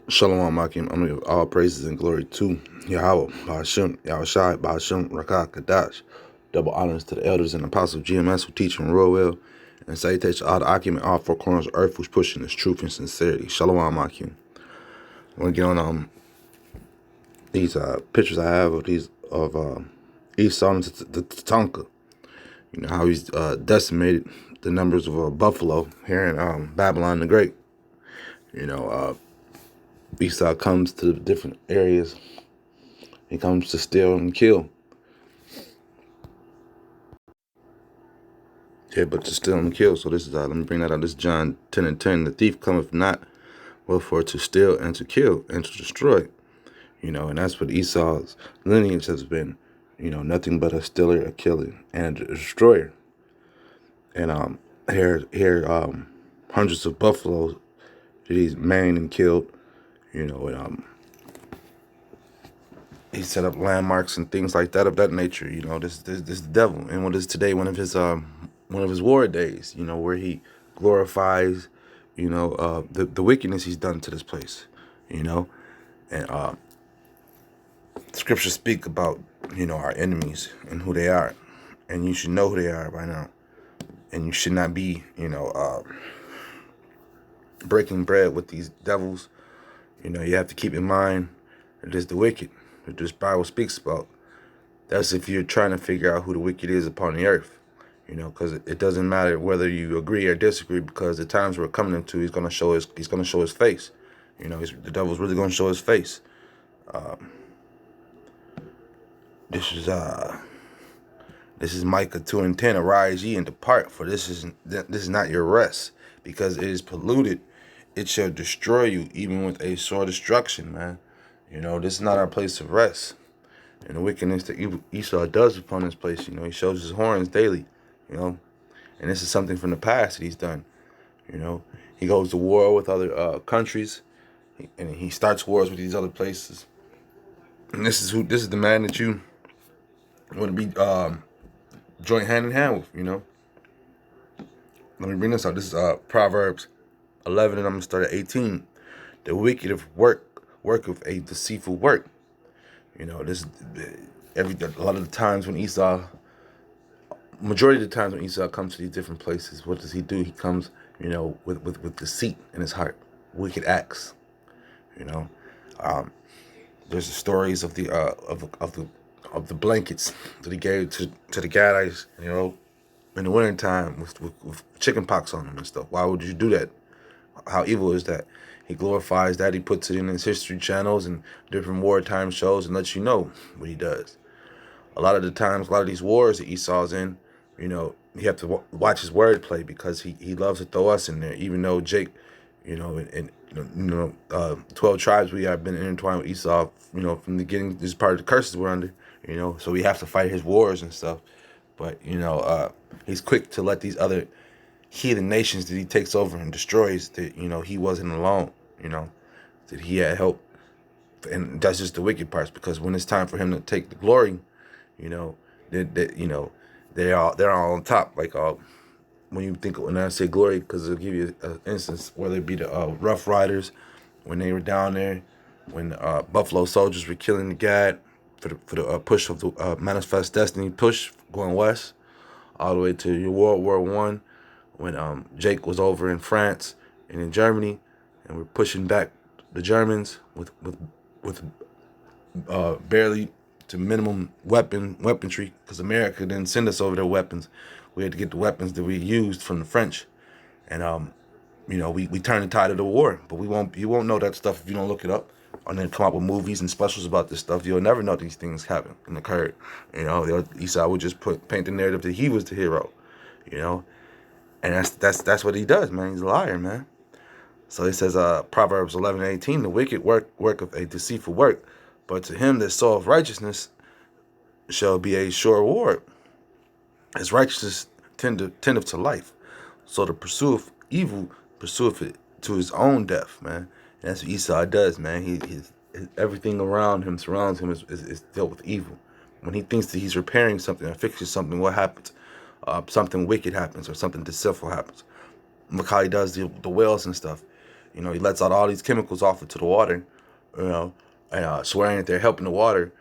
Shalom Akim, I'm gonna give all praises and glory to Yahweh, Ba'ashem, Yahushai, Ba'ashem, Rakah, Kadash. Double honors to the elders and apostles of GMS who teach and rule well. And salutation to all the Akim and all four corners of earth who's pushing this truth and sincerity. Shalom Akim. I'm gonna get on these pictures I have of Esau and the Tatanka. You know how he's decimated the numbers of buffalo here in Babylon the Great. You know, Esau comes to the different areas. He comes to steal and kill. Yeah, but to steal and kill. So this is let me bring that out. This is John 10:10. The thief cometh not but for to steal and to kill and to destroy. You know, and that's what Esau's lineage has been. You know, nothing but a stealer, a killer, and a destroyer. And here hundreds of buffaloes that he's maimed and killed. You know, and he set up landmarks and things like that of that nature. You know, this is the devil, and what is today one of his war days. You know, where he glorifies, you know, the wickedness he's done to this place. You know, and scriptures speak about, you know, our enemies and who they are, and you should know who they are by now, and you should not be, you know, breaking bread with these devils. You know, you have to keep in mind that it's the wicked that this Bible speaks about. That's if you're trying to figure out who the wicked is upon the earth. You know, because it doesn't matter whether you agree or disagree, because the times we're coming into, he's gonna show his face. You know, the devil's really gonna show his face. This is Micah 2:10. Arise ye and depart, for this is not your rest, because it is polluted. It shall destroy you, even with a sore destruction, man. You know, this is not our place of rest. And the wickedness that Esau does upon this place, you know, he shows his horns daily, you know. And this is something from the past that he's done, you know. He goes to war with other countries, and he starts wars with these other places. And this is the man that you want to be joint hand in hand with, you know. Let me bring this out. This is Proverbs 11, and I'm gonna start at 18. The wicked of work of a deceitful work. You know, this a lot of the times when majority of the times when Esau comes to these different places, what does he do? He comes, you know, with deceit in his heart, wicked acts. You know, there's the stories of the blankets that he gave to the Gadites, you know, in the wintertime with chicken pox on them and stuff. Why would you do that? How evil is that? He glorifies that. He puts it in his history channels and different wartime shows and lets you know what he does. A lot of the times, a lot of these wars that Esau's in, you know, you have to watch his wordplay, because he loves to throw us in there. Even though Jake, you know, and 12 tribes, we have been intertwined with Esau, you know, from the beginning. This is part of the curses we're under, you know, so we have to fight his wars and stuff. But, you know, he's quick to let these other heathen nations that he takes over and destroys, that, you know, he wasn't alone, you know, that he had help. And that's just the wicked parts, because when it's time for him to take the glory, you know, you know, they're all on top. Like when I say glory, because I'll give you an instance, whether it be the Rough Riders, when they were down there, when Buffalo soldiers were killing the Gad for the push of the Manifest Destiny push going west, all the way to World War I, when Jake was over in France and in Germany, and we're pushing back the Germans with barely to minimum weaponry, because America didn't send us over their weapons. We had to get the weapons that we used from the French, and you know, we turned the tide of the war. But you won't know that stuff if you don't look it up, and then come out with movies and specials about this stuff. You'll never know these things happened and occurred. You know, Esau would just paint the narrative that he was the hero, you know, and that's what he does, man. He's a liar, man. So it says, Proverbs 11:18, the wicked work of a deceitful work, but to him that soweth righteousness shall be a sure reward. His righteousness tendeth to life. So the pursueth evil pursueth it to his own death, man. And that's what Esau does, man. Everything around him, surrounds him, is dealt with evil. When he thinks that he's repairing something or fixing something, what happens? Something wicked happens, or something deceitful happens. Look how he does the whales and stuff. You know, he lets out all these chemicals off into the water, you know, and swearing that they're helping the water,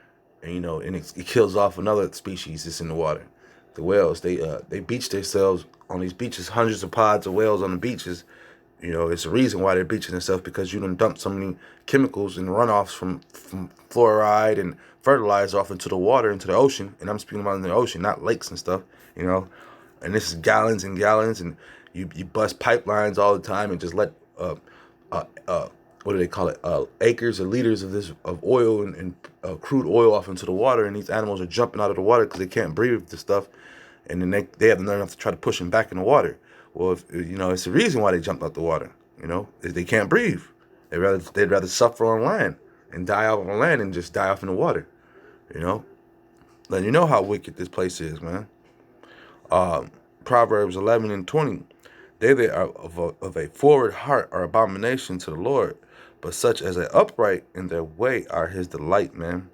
and you know, and it kills off another species that's in the water. The whales, they beach themselves on these beaches, hundreds of pods of whales on the beaches. You know, it's the reason why they're beaching themselves, because you done dumped so many chemicals and runoffs from fluoride and fertilizer off into the water, into the ocean. And I'm speaking about in the ocean, not lakes and stuff, you know. And this is gallons and gallons, and you bust pipelines all the time and just let what do they call it, acres or liters of this of oil and crude oil off into the water, and these animals are jumping out of the water because they can't breathe the stuff, and then they have to learn enough to try to push them back in the water. Well, if, you know, it's the reason why they jumped out the water. You know, they can't breathe. They'd rather suffer on land and die out on land and just die off in the water. You know, letting you know how wicked this place is, man. Proverbs 11:20. They that are of a forward heart are abomination to the Lord, but such as are upright in their way are his delight, man.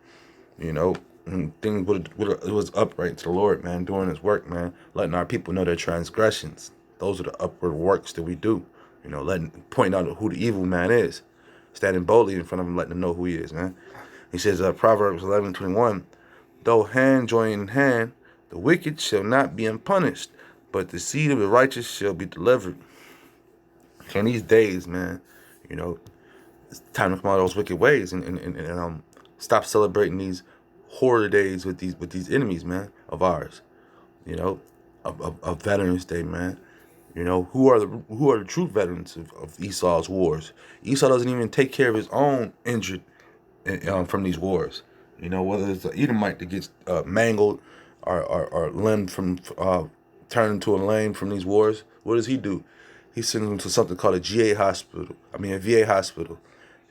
You know, and things it was upright to the Lord, man, doing his work, man, letting our people know their transgressions. Those are the upward works that we do. You know, pointing out who the evil man is, standing boldly in front of him, letting them know who he is, man. He says, Proverbs 11:21, though hand join in hand, the wicked shall not be unpunished, but the seed of the righteous shall be delivered. So in these days, man, you know, it's time to come out of those wicked ways and stop celebrating these horror days with these enemies, man, of ours. You know, of Veterans Day, man. You know, who are the true veterans of Esau's wars? Esau doesn't even take care of his own injured from these wars. You know, whether it's the Edomite that gets mangled or limbed from turned into a lame from these wars, what does he do? He sends them to something called a VA hospital,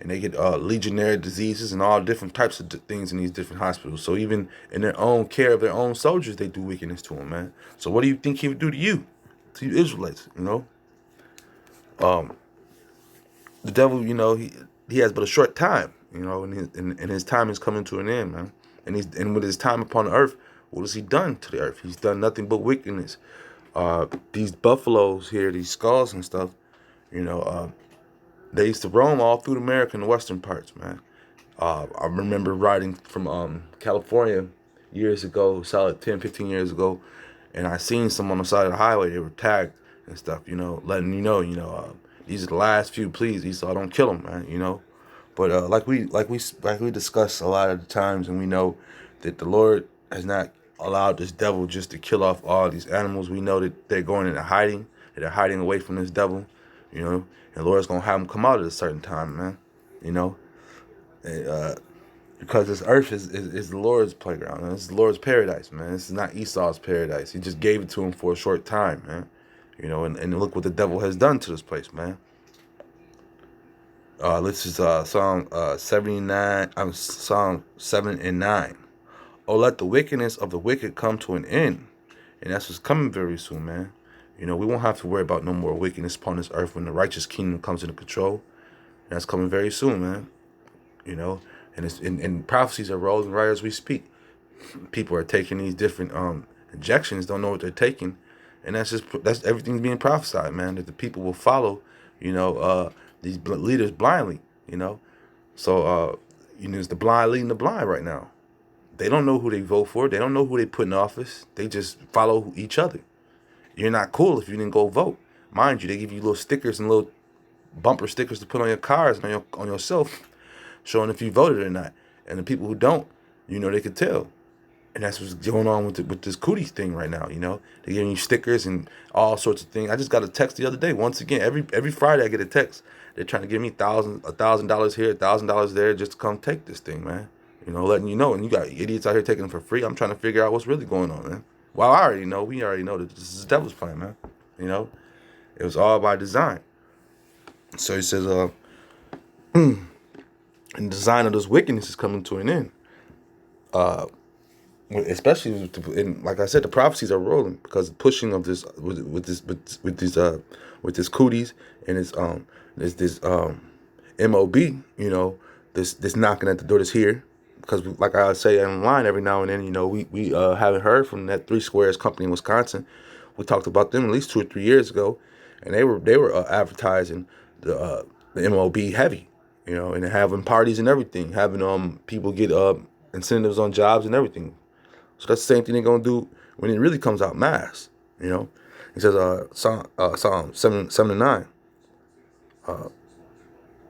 and they get legionnaire diseases and all different types of things in these different hospitals. So even in their own care of their own soldiers, they do wickedness to them, man. So what do you think he would do to you Israelites? You know, the devil, you know, he has but a short time, you know, and his time is coming to an end, man. And with his time upon the earth, what has he done to the earth? He's done nothing but wickedness. These buffaloes here, these skulls and stuff, you know, they used to roam all through America in the western parts, man. I remember riding from California years ago, solid 10, 15 years ago, and I seen some on the side of the highway. They were tagged and stuff, you know, letting you know, these are the last few. Please, Esau, don't kill them, man. You know, but like we discuss a lot of the times, and we know that the Lord has not allowed this devil just to kill off all these animals. We know that they're going into hiding, that they're hiding away from this devil, you know, and the Lord's gonna have them come out at a certain time, man. You know, because this earth is the Lord's playground, and it's the Lord's paradise, man. This is not Esau's paradise. He just gave it to him for a short time, man. You know, and look what the devil has done to this place, man. This is Psalm 79. Psalm 7 and 9. Oh, let the wickedness of the wicked come to an end, and that's what's coming very soon, man. You know, we won't have to worry about no more wickedness upon this earth when the righteous kingdom comes into control. And that's coming very soon, man. You know, and prophecies are rolling right as we speak. People are taking these different injections, don't know what they're taking, and that's everything's being prophesied, man. That the people will follow, you know, these leaders blindly, you know. So you know, it's the blind leading the blind right now. They don't know who they vote for. They don't know who they put in office. They just follow each other. You're not cool if you didn't go vote. Mind you, they give you little stickers and little bumper stickers to put on your cars and on yourself, showing if you voted or not. And the people who don't, you know, they could tell. And that's what's going on with this cooties thing right now. You know, they're giving you stickers and all sorts of things. I just got a text the other day. Once again, every Friday I get a text. They're trying to give me $1,000 here, $1,000 there, just to come take this thing, man. You know, letting you know. And you got idiots out here taking them for free. I'm trying to figure out what's really going on, man. Well, we already know that this is the devil's plan, man. You know, it was all by design. So he says, and the design of this wickedness is coming to an end. Especially like I said, the prophecies are rolling because the pushing of this with this cooties and this MOB, you know, this knocking at the door that's here. Because like I say online every now and then, you know, we haven't heard from that Three Squares company in Wisconsin. We talked about them at least 2 or 3 years ago, and they were advertising the MLB heavy, you know, and having parties and everything, having people get incentives on jobs and everything. So that's the same thing they're gonna do when it really comes out mass, you know. He says Psalm 7 7 to 9.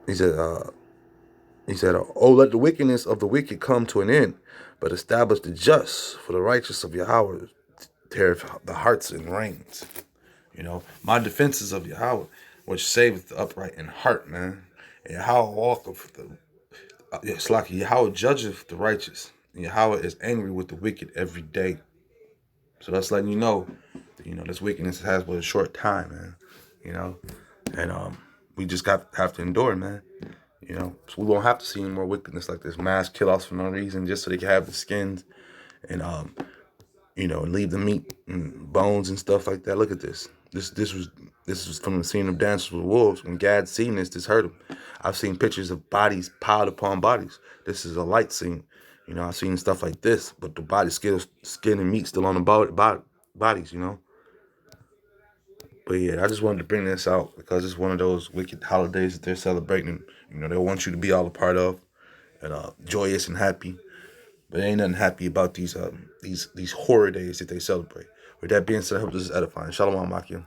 He said oh, let the wickedness of the wicked come to an end, but establish the just, for the righteous of Yahweh teareth the hearts and reins. You know, my defense is of Yahweh, which saveth the upright in heart, man. And Yahweh walketh it's like Yahweh judgeth the righteous, and Yahweh is angry with the wicked every day. So that's letting you know, this wickedness has but a short time, man. You know, and we just have to endure, man. You know, so we won't have to see any more wickedness like this, mass kill-offs for no reason, just so they can have the skins and and leave the meat and bones and stuff like that. Look at this. This was from the scene of Dances with Wolves. When Gad seen this hurt him. I've seen pictures of bodies piled upon bodies. This is a light scene. You know, I've seen stuff like this, but the body skin and meat still on the bodies. You know. But yeah, I just wanted to bring this out because it's one of those wicked holidays that they're celebrating. You know, they want you to be all a part of and joyous and happy. But ain't nothing happy about these horror days that they celebrate. With that being said, I hope this is edifying. Shalom, Makia.